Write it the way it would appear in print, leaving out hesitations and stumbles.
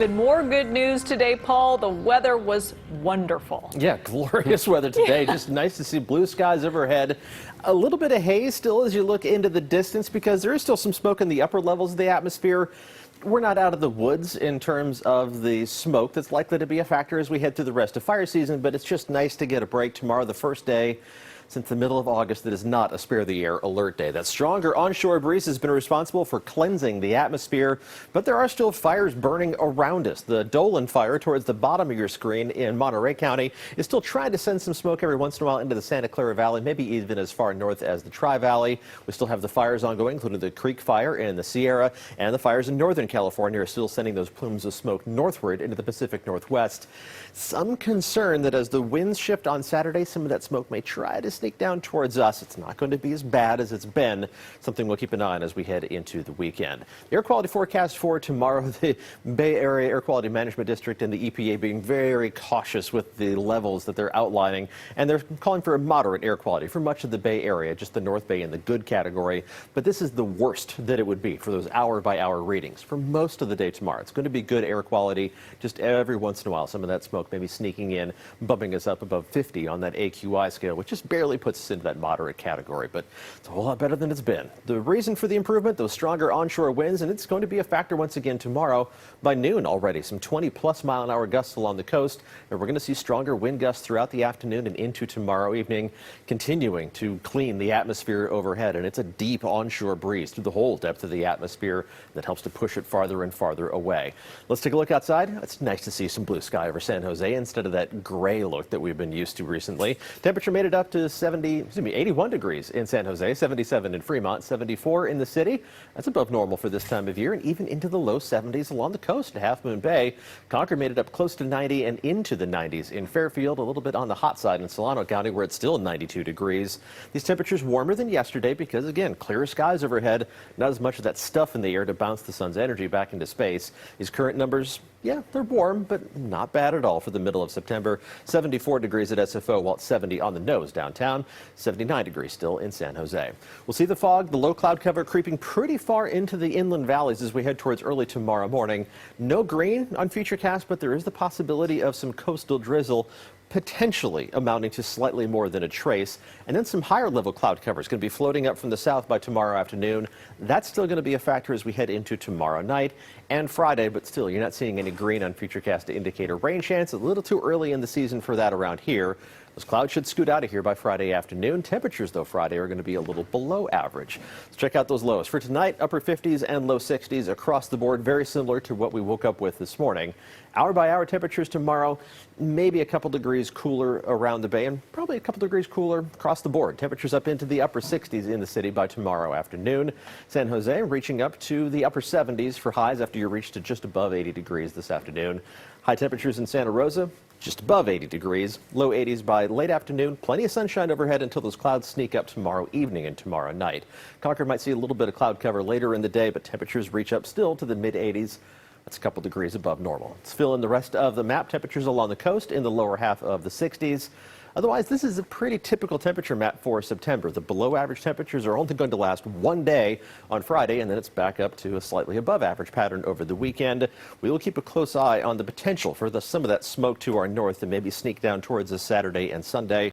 And more good news today, Paul. The weather was wonderful. Yeah, glorious weather today. Just nice to see blue skies overhead. A little bit of haze still as you look into the distance because there is still some smoke in the upper levels of the atmosphere. We're not out of the woods in terms of the smoke that's likely to be a factor as we head through the rest of fire season, but it's just nice to get a break tomorrow, the first day since the middle of August that is not a spare the air alert day. That stronger onshore breeze has been responsible for cleansing the atmosphere, but there are still fires burning around us. The Dolan fire towards the bottom of your screen in Monterey County is still trying to send some smoke every once in a while into the Santa Clara Valley, maybe even as far north as the Tri-Valley. We still have the fires ongoing, including the Creek Fire in the Sierra, and the fires in Northern California are still sending those plumes of smoke northward into the Pacific Northwest. Some concern that as the winds shift on Saturday, some of that smoke may try to sneak down towards us. It's not going to be as bad as it's been. Something we'll keep an eye on as we head into the weekend. The air quality forecast for tomorrow, the Bay Area Air Quality Management District and the EPA being very cautious with the levels that they're outlining, and they're calling for a moderate air quality for much of the Bay Area, just the North Bay in the good category. But this is the worst that it would be for those hour-by-hour readings for most of the day tomorrow. It's going to be good air quality, just every once in a while some of that smoke maybe sneaking in, bumping us up above 50 on that AQI scale, which just barely puts us into that moderate category, but it's a whole lot better than it's been. The reason for the improvement, those stronger onshore winds, and it's going to be a factor once again tomorrow by noon already. Some 20-plus mile-an-hour gusts along the coast, and we're going to see stronger wind gusts throughout the afternoon and into tomorrow evening, continuing to clean the atmosphere overhead, and it's a deep onshore breeze through the whole depth of the atmosphere that helps to push it farther and farther away. Let's take a look outside. It's nice to see some blue sky over San Jose instead of that gray look that we've been used to recently. Temperature made it up to 81 degrees in San Jose, 77 in Fremont, 74 in the city. That's above normal for this time of year, and even into the low 70s along the coast at Half Moon Bay. Concord made it up close to 90 and into the 90s in Fairfield, a little bit on the hot side in Solano County where it's still 92 degrees. These temperatures warmer than yesterday because, again, clear skies overhead, not as much of that stuff in the air to bounce the sun's energy back into space. These current numbers, yeah, they're warm, but not bad at all for the middle of September. 74 degrees at SFO, while it's 70 on the nose downtown. 79 degrees still in San Jose. We'll see the fog, the low cloud cover creeping pretty far into the inland valleys as we head towards early tomorrow morning. No green on Futurecast, but there is the possibility of some coastal drizzle, potentially amounting to slightly more than a trace. And then some higher level cloud cover is going to be floating up from the south by tomorrow afternoon. That's still going to be a factor as we head into tomorrow night and Friday, but still you're not seeing any green on Futurecast to indicate a rain chance. A little too early in the season for that around here. Those clouds should scoot out of here by Friday afternoon. Temperatures, though, Friday are going to be a little below average. Let's check out those lows. For tonight, upper 50s and low 60s across the board, very similar to what we woke up with this morning. Hour-by-hour temperatures tomorrow, maybe a couple degrees cooler around the bay and probably a couple degrees cooler across the board. Temperatures up into the upper 60s in the city by tomorrow afternoon. San Jose reaching up to the upper 70s for highs after you reach to just above 80 degrees this afternoon. High temperatures in Santa Rosa, just above 80 degrees, low 80s by late afternoon. Plenty of sunshine overhead until those clouds sneak up tomorrow evening and tomorrow night. Concord might see a little bit of cloud cover later in the day, but temperatures reach up still to the mid 80s. That's a couple degrees above normal. Let's fill in the rest of the map. Temperatures along the coast in the lower half of the 60s. Otherwise, this is a pretty typical temperature map for September. The below average temperatures are only going to last one day on Friday, and then it's back up to a slightly above average pattern over the weekend. We will keep a close eye on the potential for some of that smoke to our north to maybe sneak down towards us Saturday and Sunday.